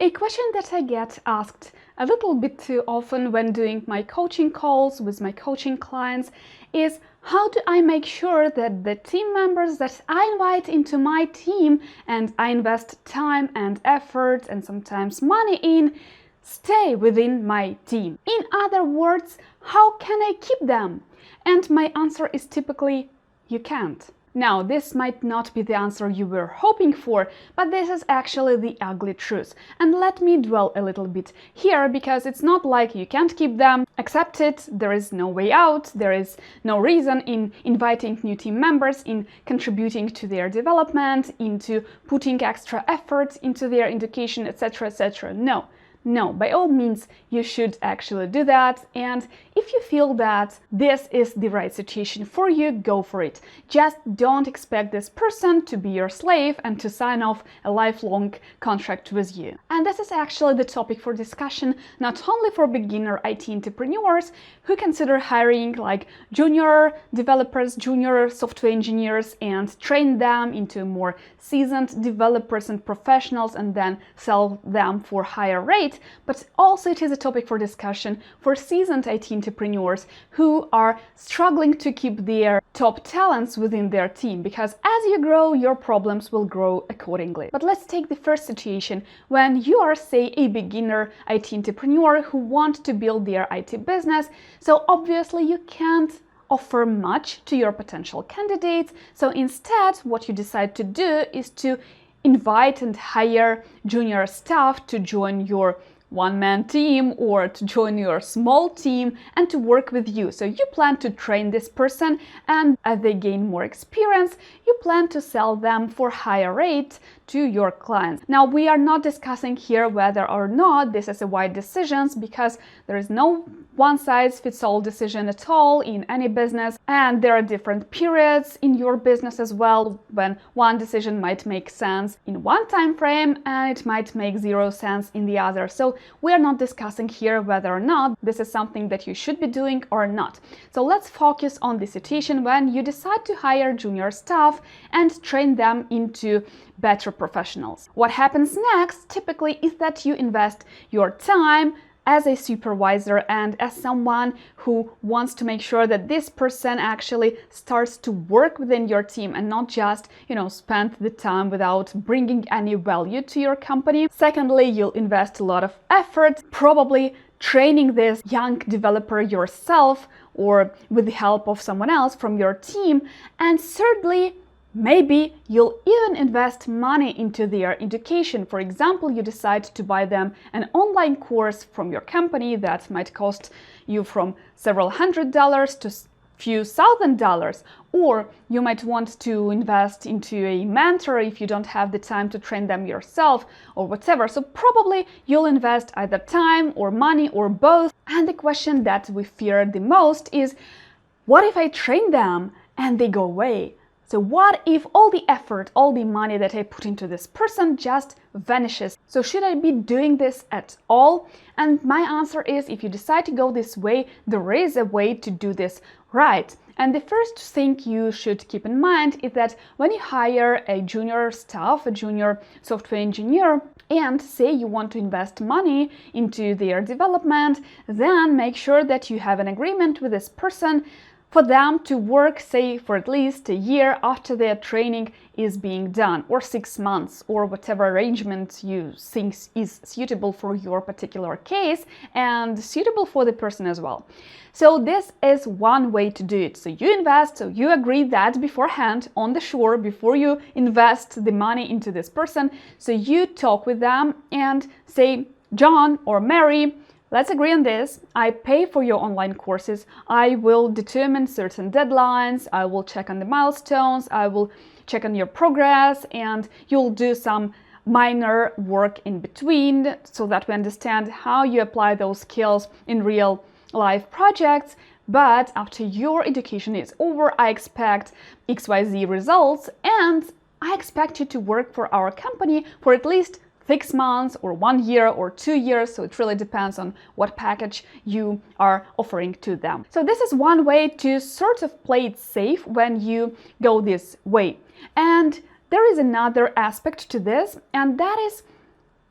A question that I get asked a little bit too often when doing my coaching calls with my coaching clients is, how do I make sure that the team members that I invite into my team and I invest time and effort and sometimes money in stay within my team? In other words, how can I keep them? And my answer is typically, you can't. Now, this might not be the answer you were hoping for, but this is actually the ugly truth. And let me dwell a little bit here, because it's not like you can't keep them. Accept it, there is no way out, there is no reason in inviting new team members, in contributing to their development, into putting extra effort into their education, etc., etc. No, by all means, you should actually do that. And if you feel that this is the right situation for you, go for it. Just don't expect this person to be your slave and to sign off a lifelong contract with you. And this is actually the topic for discussion, not only for beginner IT entrepreneurs who consider hiring like junior developers, junior software engineers, and train them into more seasoned developers and professionals and then sell them for higher rates. But also it is a topic for discussion for seasoned IT entrepreneurs who are struggling to keep their top talents within their team, because as you grow, your problems will grow accordingly. But let's take the first situation when you are, say, a beginner IT entrepreneur who wants to build their IT business. So obviously you can't offer much to your potential candidates. So instead, what you decide to do is to invite and hire junior staff to join your one-man team or to join your small team and to work with you. So you plan to train this person, and as they gain more experience, you plan to sell them for higher rate to your clients. Now, we are not discussing here whether or not this is a wise decision, because there is no one-size-fits-all decision at all in any business, and there are different periods in your business as well when one decision might make sense in one time frame and it might make zero sense in the other. So we are not discussing here whether or not this is something that you should be doing or not. So let's focus on the situation when you decide to hire junior staff and train them into better professionals. What happens next typically is that you invest your time as a supervisor and as someone who wants to make sure that this person actually starts to work within your team and not just, spend the time without bringing any value to your company. Secondly, you'll invest a lot of effort, probably training this young developer yourself or with the help of someone else from your team. And thirdly, maybe you'll even invest money into their education. For example, you decide to buy them an online course from your company that might cost you from several $100s to few $1,000s, or you might want to invest into a mentor if you don't have the time to train them yourself or whatever. So probably you'll invest either time or money or both. And the question that we fear the most is, what if I train them and they go away? So what if all the effort, all the money that I put into this person just vanishes? So should I be doing this at all? And my answer is, if you decide to go this way, there is a way to do this right. And the first thing you should keep in mind is that when you hire a junior staff, a junior software engineer, and say you want to invest money into their development, then make sure that you have an agreement with this person for them to work, say, for at least a year after their training is being done, or 6 months, or whatever arrangement you think is suitable for your particular case and suitable for the person as well. So this is one way to do it. So you invest, so you agree that beforehand on the shore, before you invest the money into this person. So you talk with them and say, John or Mary, let's agree on this. I pay for your online courses. I will determine certain deadlines. I will check on the milestones. I will check on your progress, and you'll do some minor work in between so that we understand how you apply those skills in real life projects. But after your education is over, I expect XYZ results, and I expect you to work for our company for at least 6 months or 1 year or 2 years. So it really depends on what package you are offering to them. So this is one way to sort of play it safe when you go this way. And there is another aspect to this, and that is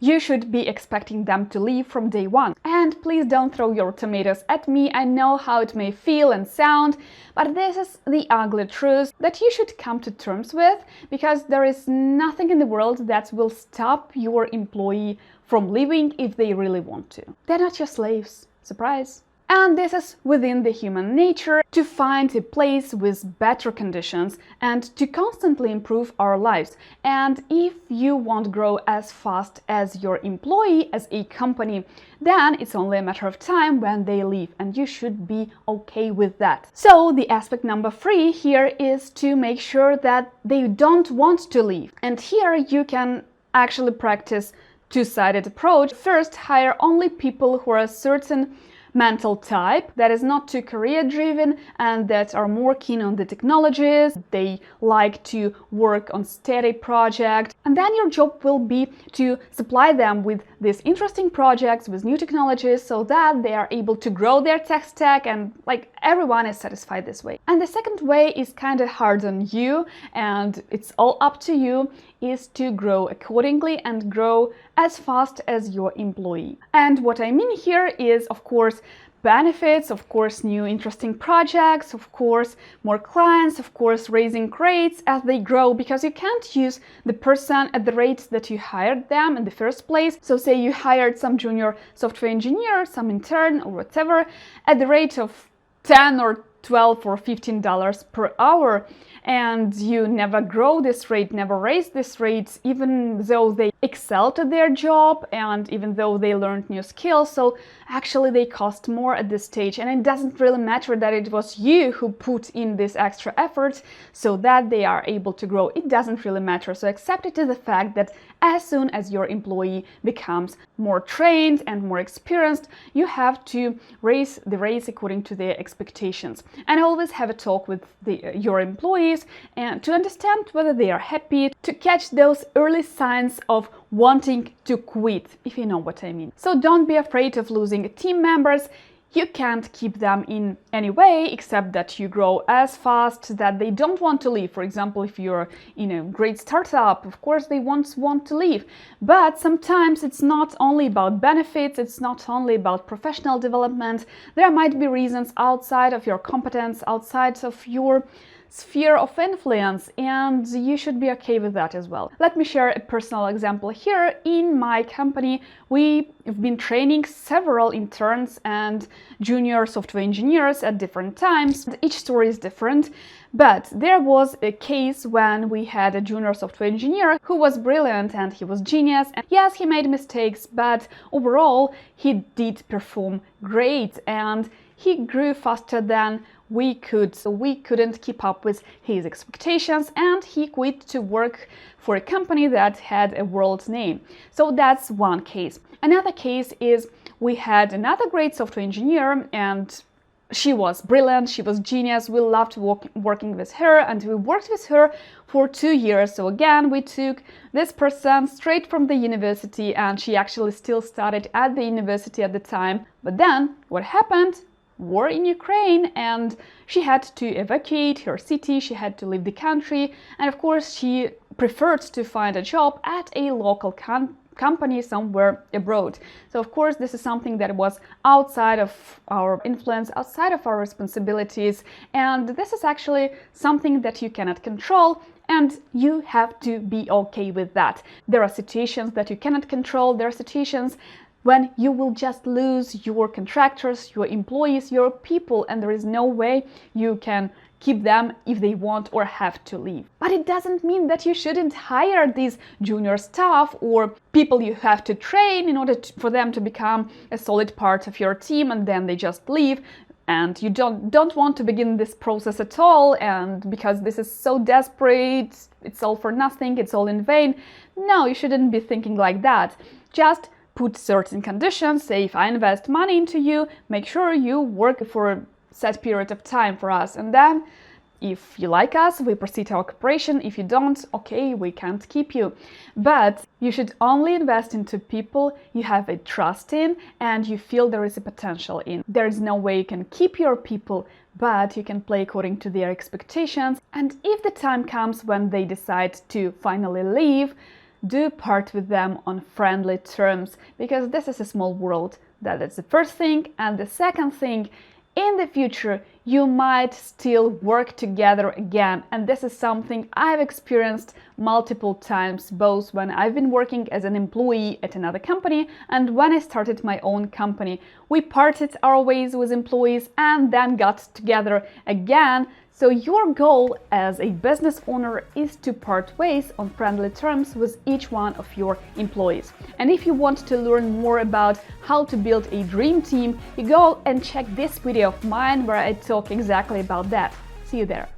you should be expecting them to leave from day one. And please don't throw your tomatoes at me. I know how it may feel and sound, but this is the ugly truth that you should come to terms with, because there is nothing in the world that will stop your employee from leaving if they really want to. They're not your slaves. Surprise! And this is within the human nature to find a place with better conditions and to constantly improve our lives. And if you won't grow as fast as your employee, as a company, then it's only a matter of time when they leave, and you should be okay with that. So the aspect number 3 here is to make sure that they don't want to leave. And here you can actually practice two-sided approach. First, hire only people who are a certain mental type, that is not too career driven and that are more keen on the technologies. They like to work on steady projects, and then your job will be to supply them with these interesting projects with new technologies so that they are able to grow their tech stack, and like everyone is satisfied this way. And the second way is kind of hard on you, and it's all up to you, is to grow accordingly and grow as fast as your employee. And what I mean here is, of course, benefits, of course, new interesting projects, of course, more clients, of course, raising rates as they grow, because you can't use the person at the rate that you hired them in the first place. So say you hired some junior software engineer, some intern or whatever, at the rate of 10 or 12 or $15 per hour, and you never grow this rate, never raise this rate, even though they excelled at their job and even though they learned new skills. So actually they cost more at this stage, and it doesn't really matter that it was you who put in this extra effort so that they are able to grow. It doesn't really matter. So accept it as a fact that as soon as your employee becomes more trained and more experienced, you have to raise the rates according to their expectations. And always have a talk with your employees and to understand whether they are happy, to catch those early signs of wanting to quit, if you know what I mean. So don't be afraid of losing team members. You can't keep them in any way except that you grow as fast that they don't want to leave. For example, if you're in a great startup, of course they won't want to leave. But sometimes it's not only about benefits, it's not only about professional development. There might be reasons outside of your competence, outside of your sphere of influence, and you should be okay with that as well. Let me share a personal example here. In my company, we've been training several interns and junior software engineers at different times. Each story is different, but there was a case when we had a junior software engineer who was brilliant and he was genius. And yes, he made mistakes, but overall he did perform great and he grew faster than we could. So we couldn't keep up with his expectations, and he quit to work for a company that had a world name. So that's one case. Another case is we had another great software engineer, and she was brilliant, she was genius. We loved working with her, and we worked with her for 2 years. So again, we took this person straight from the university, and she actually still studied at the university at the time. But then what happened? War in Ukraine, and she had to evacuate her city, she had to leave the country, and of course she preferred to find a job at a local company somewhere abroad. So of course this is something that was outside of our influence, outside of our responsibilities, and this is actually something that you cannot control, and you have to be okay with that. There are situations that you cannot control, there are situations when you will just lose your contractors, your employees, your people, and there is no way you can keep them if they want or have to leave. But it doesn't mean that you shouldn't hire these junior staff or people you have to train in order for them to become a solid part of your team, and then they just leave. And you don't want to begin this process at all, and because this is so desperate, it's all for nothing, it's all in vain. No, you shouldn't be thinking like that. Just put certain conditions. Say, if I invest money into you, make sure you work for a set period of time for us, and then if you like us, we proceed our cooperation. If you don't, okay, we can't keep you. But you should only invest into people you have a trust in and you feel there is a potential in. There is no way you can keep your people, but you can play according to their expectations. And if the time comes when they decide to finally leave, do part with them on friendly terms, because this is a small world. That is the first thing. And the second thing, in the future, you might still work together again. And this is something I've experienced multiple times, both when I've been working as an employee at another company and when I started my own company. We parted our ways with employees and then got together again. So your goal as a business owner is to part ways on friendly terms with each one of your employees. And if you want to learn more about how to build a dream team, you go and check this video of mine where I talk exactly about that. See you there.